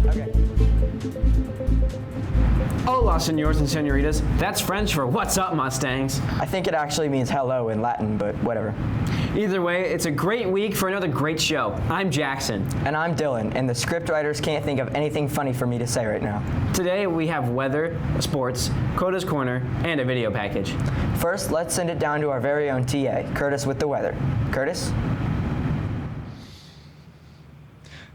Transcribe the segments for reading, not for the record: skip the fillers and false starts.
Okay. Hola, senors and senoritas. That's French for what's up, Mustangs. I think it actually means hello in Latin, but whatever. Either way, it's a great week for another great show. I'm Jackson. And I'm Dylan, and the script writers can't think of anything funny for me to say right now. Today we have weather, sports, Koda's Corner, and a video package. First, let's send it down to our very own TA, Curtis with the weather. Curtis?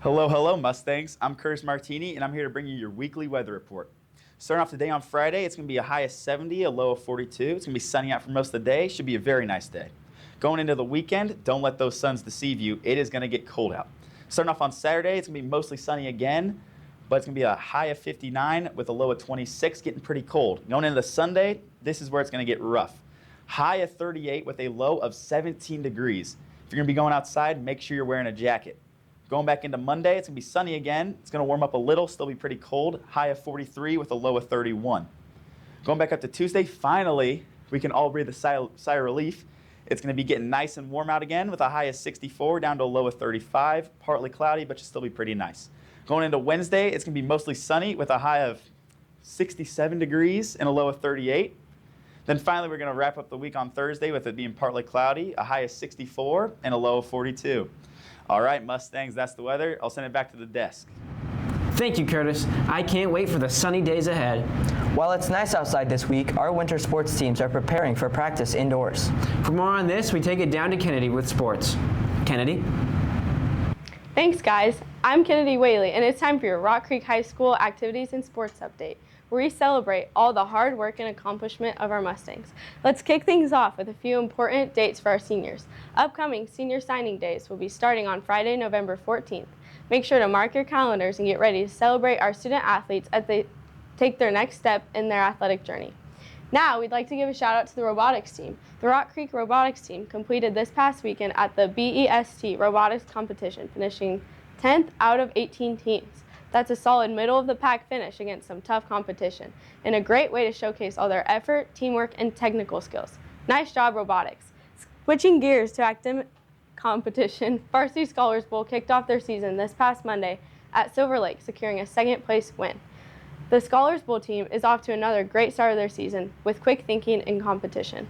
Hello, Mustangs. I'm Curtis Martinie, and I'm here to bring you your weekly weather report. Starting off today on Friday, it's going to be a high of 70, a low of 42. It's going to be sunny out for most of the day. Should be a very nice day. Going into the weekend, don't let those suns deceive you. It is going to get cold out. Starting off on Saturday, it's going to be mostly sunny again, but it's going to be a high of 59 with a low of 26, getting pretty cold. Going into Sunday, this is where it's going to get rough. High of 38 with a low of 17 degrees. If you're going to be going outside, make sure you're wearing a jacket. Going back into Monday, it's going to be sunny again. It's going to warm up a little, still be pretty cold. High of 43 with a low of 31. Going back up to Tuesday, finally, we can all breathe a sigh of relief. It's going to be getting nice and warm out again with a high of 64 down to a low of 35. Partly cloudy, but should still be pretty nice. Going into Wednesday, it's going to be mostly sunny with a high of 67 degrees and a low of 38. Then finally, we're going to wrap up the week on Thursday with it being partly cloudy, a high of 64 and a low of 42. All right, Mustangs, that's the weather. I'll send it back to the desk. Thank you, Curtis. I can't wait for the sunny days ahead. While it's nice outside this week, our winter sports teams are preparing for practice indoors. For more on this, we take it down to Kennedy with sports. Kennedy? Thanks, guys. I'm Kennedy Whaley, and it's time for your Rock Creek High School activities and sports update, where we celebrate all the hard work and accomplishment of our Mustangs. Let's kick things off with a few important dates for our seniors. Upcoming senior signing days will be starting on Friday, November 14th. Make sure to mark your calendars and get ready to celebrate our student athletes as they take their next step in their athletic journey. Now, we'd like to give a shout out to the robotics team. The Rock Creek robotics team completed this past weekend at the BEST robotics competition, finishing 10th out of 18 teams. That's a solid middle of the pack finish against some tough competition, and a great way to showcase all their effort, teamwork, and technical skills. Nice job, robotics. Switching gears to academic competition, Varsity Scholars Bowl kicked off their season this past Monday at Silver Lake, securing a second place win. The Scholars Bowl team is off to another great start of their season with quick thinking and competition.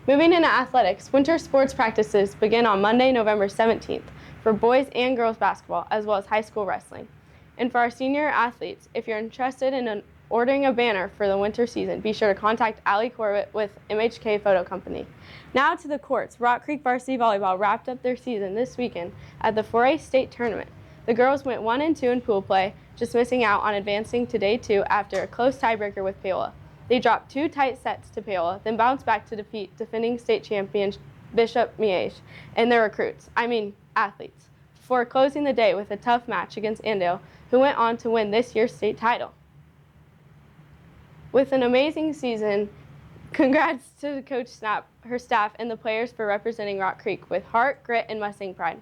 Moving into athletics, winter sports practices begin on Monday, November 17th for boys and girls basketball, as well as high school wrestling. And for our senior athletes, if you're interested in ordering a banner for the winter season, be sure to contact Allie Corbett with MHK Photo Company. Now to the courts. Rock Creek Varsity Volleyball wrapped up their season this weekend at the 4A State Tournament. The girls went 1-2 in pool play, just missing out on advancing to Day 2 after a close tiebreaker with Paola. They dropped 2 tight sets to Paola, then bounced back to defeat defending state champion Bishop Miege and their athletes, before closing the day with a tough match against Andale, who went on to win this year's state title. With an amazing season, congrats to Coach Snap, her staff, and the players for representing Rock Creek with heart, grit, and Mustang pride.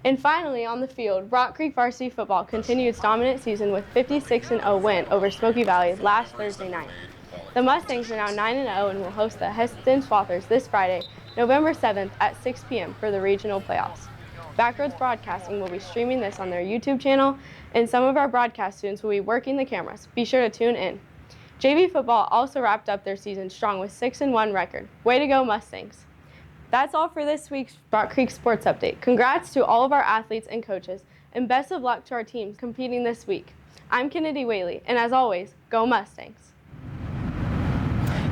And finally, on the field, Rock Creek varsity football continued its dominant season with 56-0 win over Smoky Valley last Thursday night. The Mustangs are now 9-0 and will host the Heston Swathers this Friday, November 7th at 6 p.m. for the regional playoffs. Backroads Broadcasting will be streaming this on their YouTube channel, and some of our broadcast students will be working the cameras. Be sure to tune in. JV football also wrapped up their season strong with 6-1 record. Way to go, Mustangs. That's all for this week's Rock Creek Sports Update. Congrats to all of our athletes and coaches, and best of luck to our teams competing this week. I'm Kennedy Whaley, and as always, go Mustangs.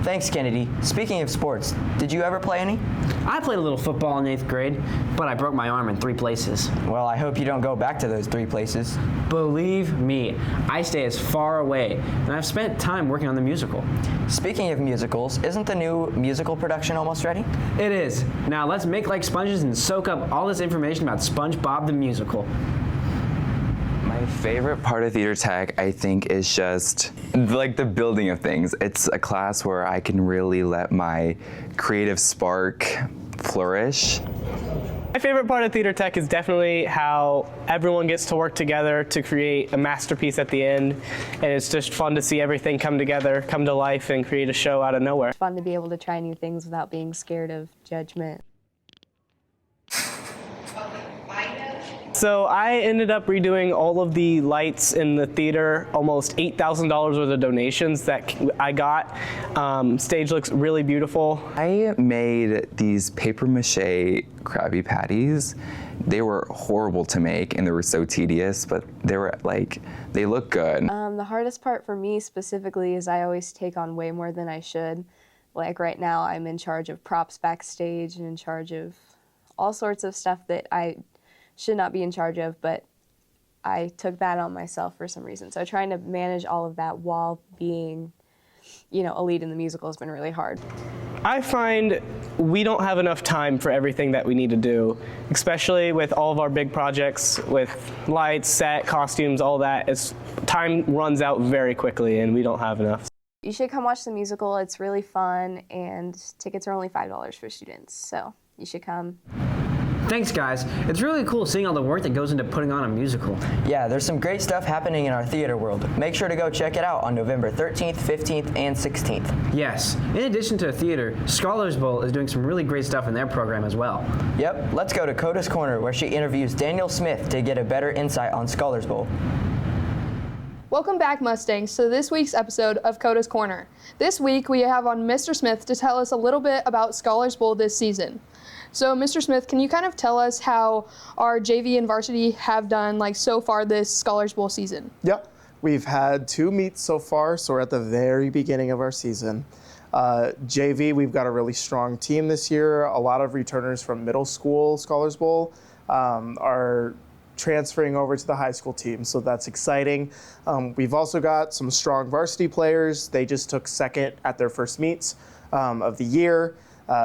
Thanks, Kennedy. Speaking of sports, did you ever play any? I played a little football in 8th grade, but I broke my arm in 3 places. Well, I hope you don't go back to those 3 places. Believe me, I stay as far away, and I've spent time working on the musical. Speaking of musicals, isn't the new musical production almost ready? It is. Now let's make like sponges and soak up all this information about SpongeBob the Musical. My favorite part of theater tech, I think, is just like the building of things. It's a class where I can really let my creative spark flourish. My favorite part of theater tech is definitely how everyone gets to work together to create a masterpiece at the end, and it's just fun to see everything come together, come to life, and create a show out of nowhere. It's fun to be able to try new things without being scared of judgment. so I ended up redoing all of the lights in the theater, almost $8,000 worth of donations that I got. Stage looks really beautiful. I made these paper mache Krabby Patties. They were horrible to make and they were so tedious, but they were like, they look good. The hardest part for me specifically is I always take on way more than I should. Like right now I'm in charge of props backstage and in charge of all sorts of stuff that I should not be in charge of, but I took that on myself for some reason. So trying to manage all of that while being, a lead in the musical has been really hard. I find we don't have enough time for everything that we need to do, especially with all of our big projects with lights, set, costumes, all that. Time runs out very quickly and we don't have enough. You should come watch the musical. It's really fun and tickets are only $5 for students, so you should come. Thanks, guys. It's really cool seeing all the work that goes into putting on a musical. Yeah, there's some great stuff happening in our theater world. Make sure to go check it out on November 13th, 15th, and 16th. Yes. In addition to theater, Scholars Bowl is doing some really great stuff in their program as well. Yep, let's go to Koda's Corner where she interviews Daniel Smith to get a better insight on Scholars Bowl. Welcome back, Mustangs, to this week's episode of Koda's Corner. This week we have on Mr. Smith to tell us a little bit about Scholars Bowl this season. So, Mr. Smith, can you kind of tell us how our JV and varsity have done so far this Scholars Bowl season? Yep, we've had 2 meets so far, so we're at the very beginning of our season. JV, we've got a really strong team this year. A lot of returners from middle school Scholars Bowl are transferring over to the high school team, so that's exciting. We've also got some strong varsity players. They just took second at their first meets of the year.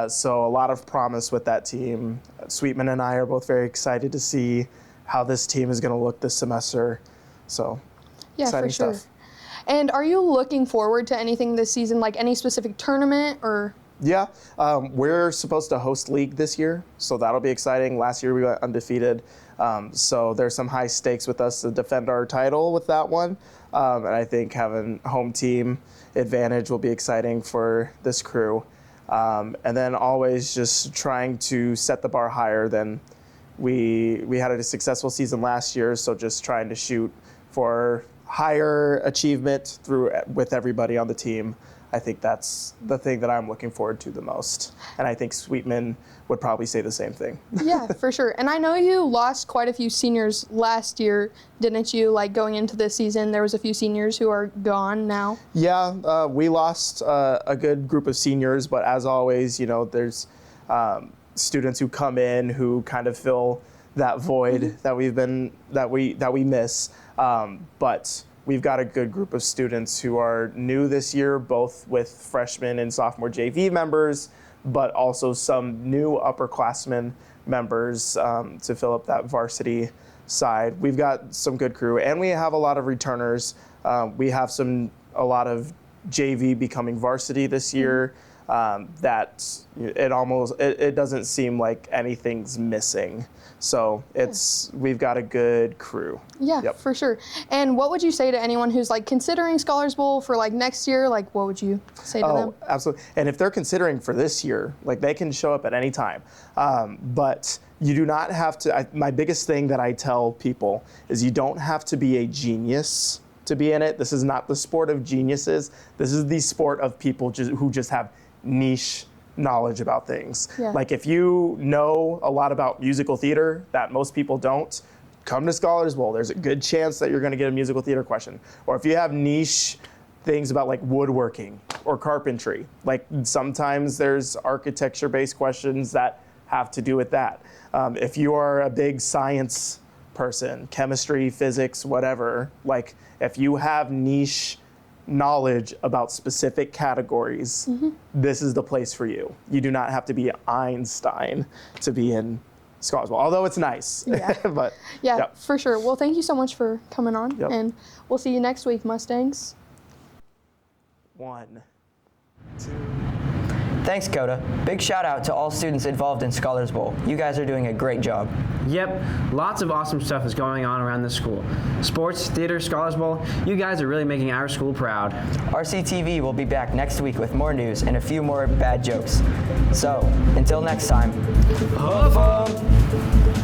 So a lot of promise with that team. Sweetman and I are both very excited to see how this team is going to look this semester. So exciting for sure. stuff. And are you looking forward to anything this season, like any specific tournament or? Yeah, we're supposed to host league this year, so that'll be exciting. Last year we got undefeated, so there's some high stakes with us to defend our title with that one. And I think having home team advantage will be exciting for this crew. And then always just trying to set the bar higher than we had a successful season last year, so just trying to shoot for higher achievement with everybody on the team. I think that's the thing that I'm looking forward to the most. And I think Sweetman would probably say the same thing. Yeah, for sure. And I know you lost quite a few seniors last year, didn't you? Going into this season, there was a few seniors who are gone now. Yeah, we lost a good group of seniors, but as always, there's students who come in who kind of fill that void that we miss. But we've got a good group of students who are new this year, both with freshman and sophomore JV members, but also some new upperclassmen members to fill up that varsity side. We've got some good crew, and we have a lot of returners. We have a lot of JV becoming varsity this year. That it doesn't seem like anything's missing. So we've got a good crew. Yeah, Yep. for sure. And what would you say to anyone who's considering Scholars Bowl for next year? What would you say to them? Oh, absolutely. And if they're considering for this year, they can show up at any time. But you do not have to. My biggest thing that I tell people is you don't have to be a genius to be in it. This is not the sport of geniuses. This is the sport of people who just have niche knowledge about things. Yeah. If you know a lot about musical theater that most people don't, come to Scholars Bowl. There's a good chance that you're going to get a musical theater question. Or if you have niche things about woodworking or carpentry, sometimes there's architecture-based questions that have to do with that. If you are a big science person, chemistry, physics, whatever, if you have niche knowledge about specific categories, this is the place for you. You do not have to be Einstein to be in Scholars Bowl, although it's nice. Yeah. But yeah, for sure. Well, thank you so much for coming on, and we'll see you next week, Mustangs. 1, 2. Thanks, Koda. Big shout out to all students involved in Scholars Bowl. You guys are doing a great job. Yep, lots of awesome stuff is going on around the school. Sports, theater, Scholars Bowl, you guys are really making our school proud. RCTV will be back next week with more news and a few more bad jokes. So, until next time, have fun!